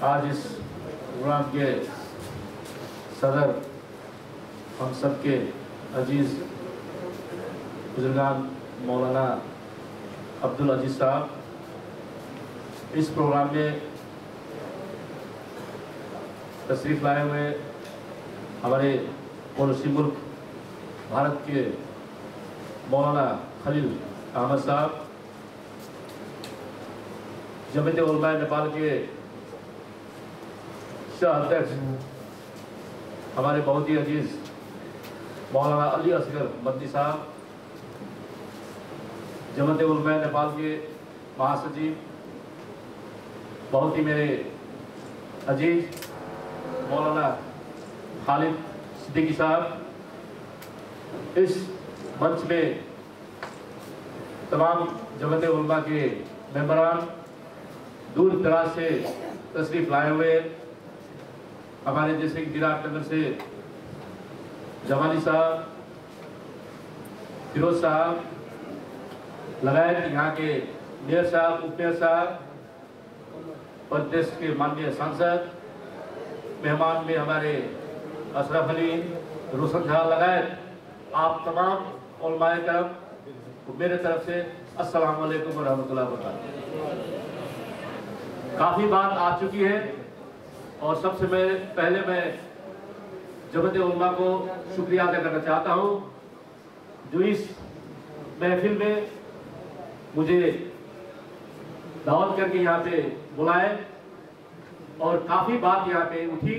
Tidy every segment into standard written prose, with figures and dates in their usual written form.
आज इस प्रोग्राम के सदर हम सबके अजीज़ बुजुर्गान मौलाना अब्दुल अजीज़ साहब इस प्रोग्राम में तशरीफ़ लाए हुए हमारे पड़ोसी मुल्क भारत के मौलाना खलील अहमद साहब, जमीयत उलमा नेपाल के शाह अध्यक्ष हमारे बहुत ही अजीज मौलाना अली असगर मदनी साहब, जमीयत उलमा नेपाल के महासचिव बहुत ही मेरे अजीज मौलाना खालिद सिद्दीकी साहब, इस मंच में तमाम जमीयत उलमा के मेंबरान, दूर दराज से तशरीफ लाए हुए हमारे जैसे कि विराटनगर से जमाली साहब, फिरोज साहब, लगायत यहाँ के मेयर साहब, उप मेयर साहब, प्रदेश के माननीय सांसद, मेहमान में हमारे अशरफ अली, रोशन झा लगायत आप तमाम उलमाए करम, मेरे तरफ से अस्सलाम वालेकुम व रहमतुल्लाहि व बरकातहू। काफ़ी बात आ चुकी है और सबसे पहले मैं जमीयत उलमा को शुक्रिया अदा करना चाहता हूँ जो इस महफिल में मुझे दावत करके यहाँ पे बुलाए और काफ़ी बात यहाँ पे उठी।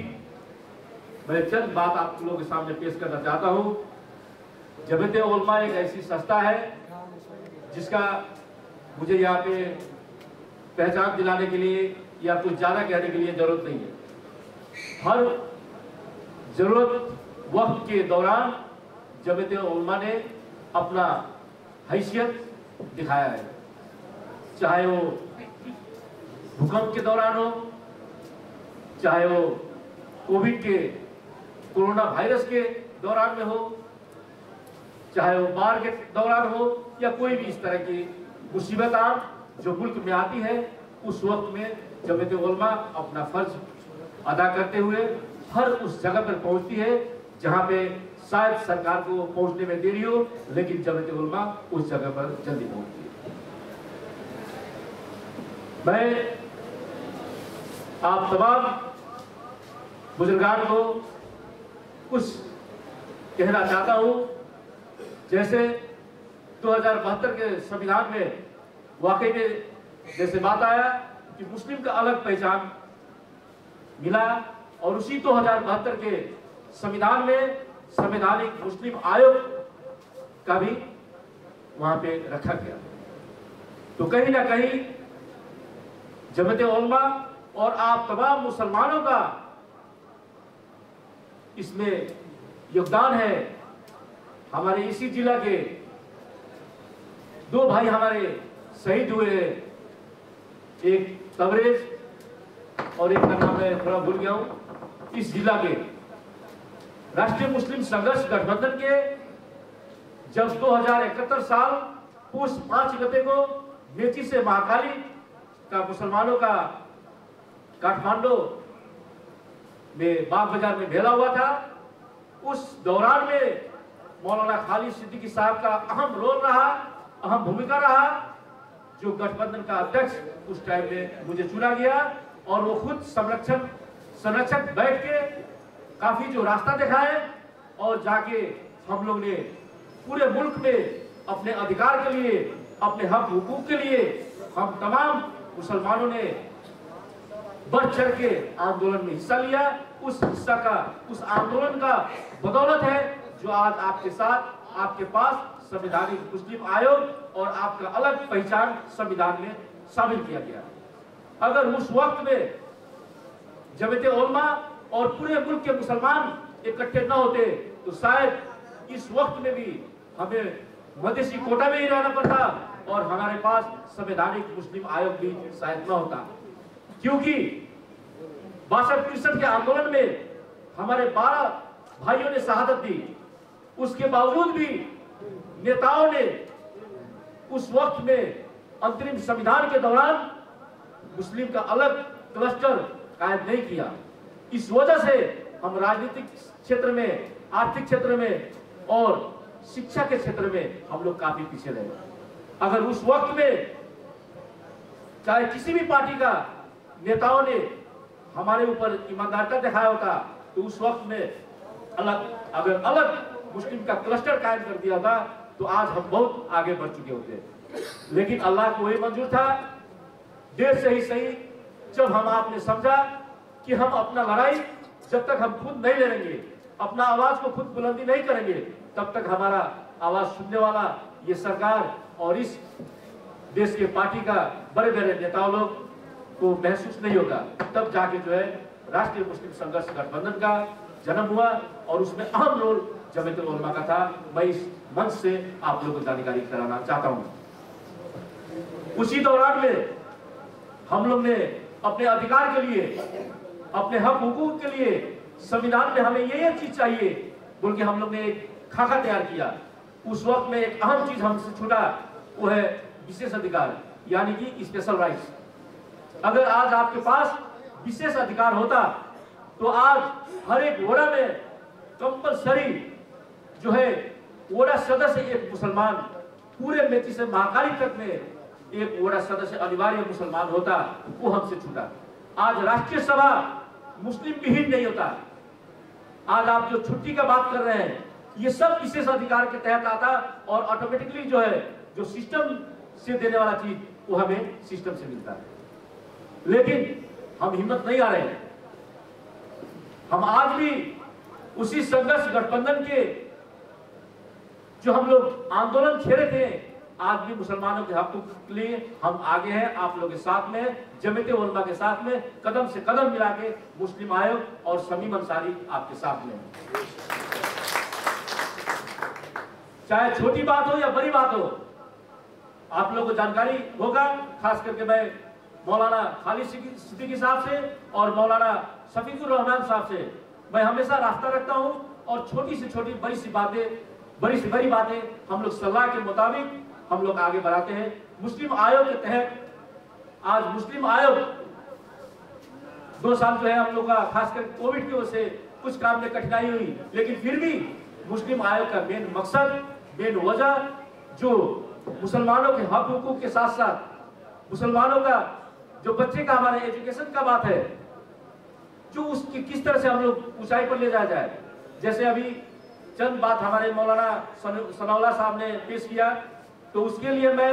मैं चंद बात आप लोगों के सामने पेश करना चाहता हूँ। जमीयत उलमा एक ऐसी संस्था है जिसका मुझे यहाँ पे पहचान दिलाने के लिए या कुछ ज़्यादा कहने के लिए ज़रूरत नहीं है। हर ज़रूरत वक्त के दौरान जमीयत उलमा ने अपना हैसियत दिखाया है, चाहे वो भूकंप के दौरान हो, चाहे वो कोविड के कोरोना वायरस के दौरान में हो, चाहे वो बाढ़ के दौरान हो या कोई भी इस तरह की मुसीबत जो मुल्क में आती है, उस वक्त में जमीयत उलमा अपना फर्ज अदा करते हुए हर उस जगह पर पहुंचती है जहां पे शायद सरकार को पहुंचने में देरी हो, लेकिन जमीयत उलमा उस जगह पर जल्दी पहुंचती है। मैं आप तमाम बुजुर्गान को कुछ कहना चाहता हूं। जैसे 2072 के संविधान में वाकई में जैसे बात आया कि मुस्लिम का अलग पहचान मिला और उसी 2072 के संविधान में संवैधानिक मुस्लिम आयोग का भी वहां पे रखा गया। तो कहीं ना कहीं जमीयत उलमा और आप तमाम मुसलमानों का इसमें योगदान है। हमारे इसी जिला के दो भाई हमारे शहीद हुए हैं, एक तबरेज और एक का नाम मैं थोड़ा भूल गया हूं। इस जिला के राष्ट्रीय मुस्लिम संघर्ष गठबंधन के जब 2071 साल पुष 5 गते को मेची से महाकाली का मुसलमानों का काठमांडू में बाग बाजार में भेला हुआ था, उस दौरान में मौलाना खालिद सिद्दीकी साहब का अहम रोल रहा, अहम भूमिका रहा, जो गठबंधन का अध्यक्ष उस टाइम में मुझे चुना गया और वो खुद संरक्षक बैठ के काफी जो रास्ता दिखाए और जाके हम लोग ने पूरे मुल्क में अपने अधिकार के लिए, अपने हक हुकूक के लिए हम तमाम मुसलमानों ने बढ़ चढ़ के आंदोलन में हिस्सा लिया। उस आंदोलन का बदौलत है जो आज आपके साथ, आपके पास संवैधानिक मुस्लिम आयोग और आपका अलग पहचान संविधान में शामिल किया गया। अगर उस वक्त में जमीयत उलमा और पूरे मुल्क के मुसलमान इकट्ठे न होते तो शायद इस वक्त में भी हमें मधेसी कोटा में ही रहना पड़ता और हमारे पास संवैधानिक मुस्लिम आयोग भी शायद न होता, क्योंकि 62-63 के आंदोलन में हमारे 12 भाइयों ने शहादत दी। उसके बावजूद भी नेताओं ने उस वक्त में अंतरिम संविधान के दौरान मुस्लिम का अलग क्लस्टर कायम नहीं किया। इस वजह से हम राजनीतिक क्षेत्र में, आर्थिक क्षेत्र में और शिक्षा के क्षेत्र में हम लोग काफी पीछे रहे। अगर उस वक्त में चाहे किसी भी पार्टी का नेताओं ने हमारे ऊपर ईमानदारिता दिखाया होता तो उस वक्त में अगर अलग मुस्लिम का क्लस्टर कायम कर दिया था तो आज हम बहुत आगे बढ़ चुके होते। लेकिन अल्लाह को वही मंजूर था, देर से ही सही, जब हम आपने समझा कि हम अपना लड़ाई जब तक हम खुद नहीं लड़ेंगे, अपना आवाज को खुद बुलंदी नहीं करेंगे, तब तक हमारा आवाज सुनने वाला ये सरकार और इस देश के पार्टी का बड़े बड़े नेताओं लोग को महसूस नहीं होगा। तब जाके जो है राष्ट्रीय मुस्लिम संघर्ष गठबंधन का जन्म हुआ और उसमें अहम रोल जमीयतुल उलमा का था। मैं इस मंच से आप लोगों को जानकारी कराना चाहता हूं। उसी दौरान में हम लोग ने अपने अधिकार के लिए, अपने हक हुकूक के लिए संविधान में हमें ये चीज चाहिए बोल के हम लोग ने एक खाका तैयार किया। उस वक्त में एक अहम चीज हमसे छूटा, वो है विशेष अधिकार, यानी कि स्पेशल राइट्स। अगर आज आपके पास विशेष अधिकार होता तो आज हर एक वोड़ा में कंपलसरी जो है वोड़ा सदस्य एक मुसलमान, पूरे मेची से महाकाली तक में एक वोड़ा सदस्य अनिवार्य मुसलमान होता, वो हमसे छूटा। आज राष्ट्रीय सभा मुस्लिम विहीन नहीं होता। आज आप जो छुट्टी का बात कर रहे हैं ये सब विशेष अधिकार के तहत आता और ऑटोमेटिकली जो है जो सिस्टम से देने वाला चीज वो हमें सिस्टम से मिलता है। लेकिन हम हिम्मत नहीं आ रहे हैं। हम आज भी उसी संघर्ष गठबंधन के जो हम लोग आंदोलन छेड़े थे, आज भी मुसलमानों के हक के लिए हम आगे हैं, आप लोगों के साथ में, जमीयत उलमा के साथ में कदम से कदम मिला के मुस्लिम आयोग और शमीम अंसारी आपके साथ में। चाहे छोटी बात हो या बड़ी बात हो, आप लोगों को जानकारी होगा। खास करके मैं मौलाना खालिद सिद्दीकी साहब से और मौलाना शफीकुर रहमान साहब से मैं हमेशा रास्ता रखता हूं और छोटी से छोटी बड़ी सी बातें, बड़ी से बड़ी बातें हम लोग सलाह के मुताबिक हम लोग आगे बढ़ाते हैं। मुस्लिम आयोग के तहत आज मुस्लिम आयोग 2 साल जो है हम लोग का खासकर कोविड की वजह से कुछ काम में कठिनाई हुई, लेकिन फिर भी मुस्लिम आयोग का मेन मकसद, मेन वजह जो मुसलमानों के हक हुकूक के साथ साथ मुसलमानों का जो बच्चे का हमारे एजुकेशन का बात है, जो उसकी किस तरह से हम लोग ऊंचाई पर ले जाया जाए। जैसे अभी चंद बात हमारे मौलाना सनाउल्लाह साहब ने पेश किया, तो उसके लिए मैं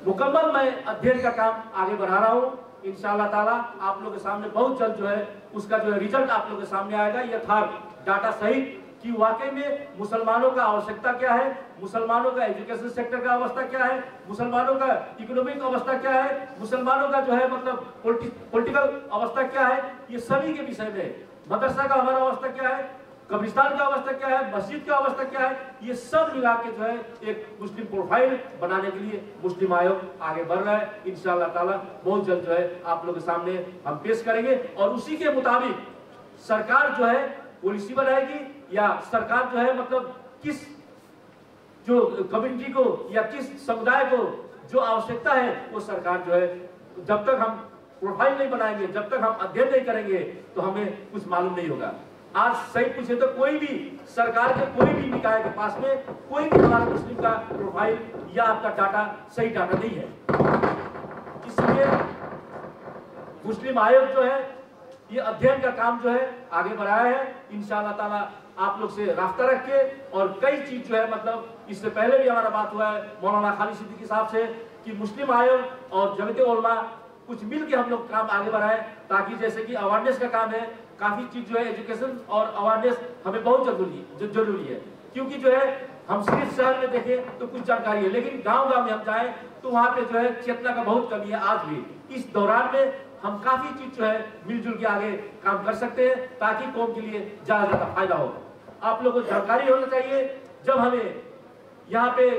मुकम्मल अध्ययन का काम आगे बढ़ा रहा हूँ। इंशाअल्लाह ताला आप लोगों के सामने बहुत जल्द जो है उसका जो है रिजल्ट आप लोगों के सामने आएगा, यथार्थ डाटा सहित कि वाकई में मुसलमानों का आवश्यकता क्या है, मुसलमानों का एजुकेशन सेक्टर का अवस्था क्या है, मुसलमानों का इकोनॉमिक अवस्था क्या है, मुसलमानों का जो है मतलब पॉलिटिकल अवस्था क्या है, ये सभी के विषय में, मदरसा का हमारा अवस्था क्या है, कब्रिस्तान का अवस्था क्या है, मस्जिद का अवस्था क्या है, ये सब मिला के जो है एक मुस्लिम प्रोफाइल बनाने के लिए मुस्लिम आयोग आगे बढ़ रहा है। इंशाअल्लाह ताला बहुत जल्द जो है आप लोगों के सामने हम पेश करेंगे और उसी के मुताबिक सरकार जो है पॉलिसी बनाएगी या सरकार जो है मतलब किस जो कम्युनिटी को या किस समुदाय को जो आवश्यकता है वो सरकार जो है, जब तक हम प्रोफाइल नहीं बनाएंगे, जब तक हम अध्ययन नहीं करेंगे तो हमें कुछ मालूम नहीं होगा। आज सही पूछे तो कोई भी सरकार के कोई भी निकाय के पास में कोई भी हमारे मुस्लिम का प्रोफाइल या आपका डाटा सही डाटा नहीं है। इसलिए मुस्लिम आयोग जो है ये अध्ययन का काम जो है आगे बढ़ाया है। इंशाअल्लाह ताला आप लोग से रास्ता रख के और कई चीज जो है मतलब इससे पहले भी हमारा बात हुआ है मौलाना खालिद सिद्दीकी साहब से कि मुस्लिम आयोग और जमीयत उलमा कुछ मिल के हम लोग काम आगे बढ़ाए, ताकि जैसे कि अवेयरनेस का काम है, काफी चीज जो है एजुकेशन और अवेयरनेस हमें बहुत जरूरी है, क्योंकि जो है हम सिर्फ शहर में देखें तो कुछ जानकारी है, लेकिन गांव गांव में हम जाएं तो वहां पे जो है चेतना का बहुत कमी है। आज भी इस दौरान में हम काफी चीज जो है मिलजुल के आगे काम कर सकते हैं ताकि कौम के लिए ज्यादा फायदा हो। आप लोगों को जानकारी होना चाहिए, जब हमें यहाँ पे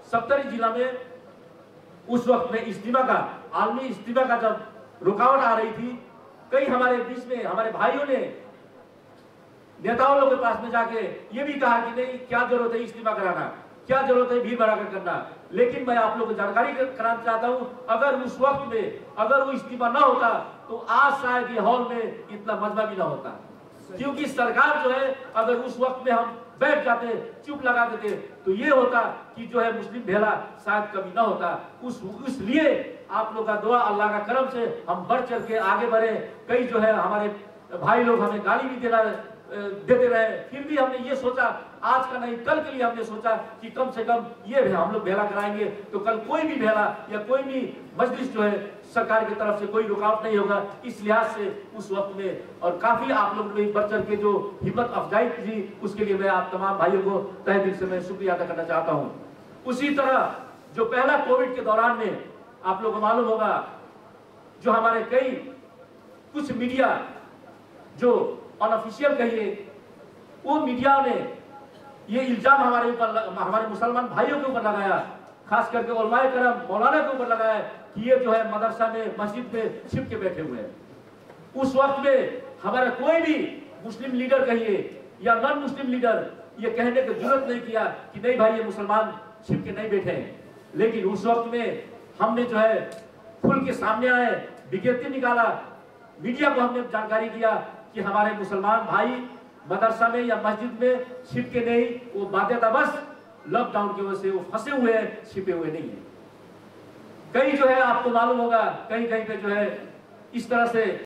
सप्तरी जिला में उस वक्त में इज्तिमा का, आलमी इज्तिमा का जब रुकावट आ रही थी, कई हमारे बीच में हमारे भाइयों ने नेताओं लोगों के पास में जाके ये भी कहा कि नहीं क्या जरूरत है इज्तिमा कराना, क्या जरूरत है भीड़ भड़ाका करना, लेकिन मैं आप लोगों को जानकारी कराना चाहता हूं, अगर उस वक्त में अगर वो इस्तीफा ना होता तो आज शायद ये हॉल में इतना मजमा भी ना होता, क्योंकि सरकार जो है अगर उस वक्त में हम बैठ जाते, चुप लगा देते, तो ये होता कि जो है मुस्लिम भेला शायद कभी ना होता। इसलिए आप लोग का दुआ, अल्लाह का करम से हम बढ़ चढ़ के आगे बढ़े। कई जो है हमारे भाई लोग हमें गाली भी देते रहे, फिर भी हमने ये सोचा, आज का नहीं कल के लिए हमने सोचा कि कम से कम ये हम लोग भेला कराएंगे तो कल कोई भी भेला या कोई भी मजलिस जो है सरकार की तरफ से कोई रुकावट नहीं होगा। इस लिहाज से उस वक्त में और काफी आप लोग ने बढ़ चढ़ के जो हिम्मत अफजाई की, उसके लिए मैं आप तमाम भाइयों को तहे दिल से मैं शुक्रिया अदा करना चाहता हूँ। उसी तरह जो पहला कोविड के दौरान में आप लोग को मालूम होगा, जो हमारे कई कुछ मीडिया जो अनऑफिशियल कहिए, वो मीडिया ने ये इल्जाम हमारे ऊपर, हमारे मुसलमान भाइयों के ऊपर लगाया, खास करके उलमाए करम मौलाना के ऊपर लगाया कि ये जो है मदरसा में मस्जिद में छिप के बैठे हुए हैं। उस वक्त में हमारा कोई भी मुस्लिम लीडर कहिए या नॉन मुस्लिम लीडर ये कहने की जरूरत नहीं किया कि नहीं भाई ये मुसलमान छिप के नहीं बैठे हैं। लेकिन उस वक्त में हमने जो है खुल के सामने आए, विज्ञप्ति निकाला, मीडिया को हमने जानकारी दिया कि हमारे मुसलमान भाई मदरसा में या मस्जिद में छिप के नहीं, वो बाध्यता बस लॉकडाउन की वजह से वो फंसे हुए हैं, छिपे हुए नहीं है। कई जो है आपको मालूम होगा कहीं कहीं पे जो है इस तरह से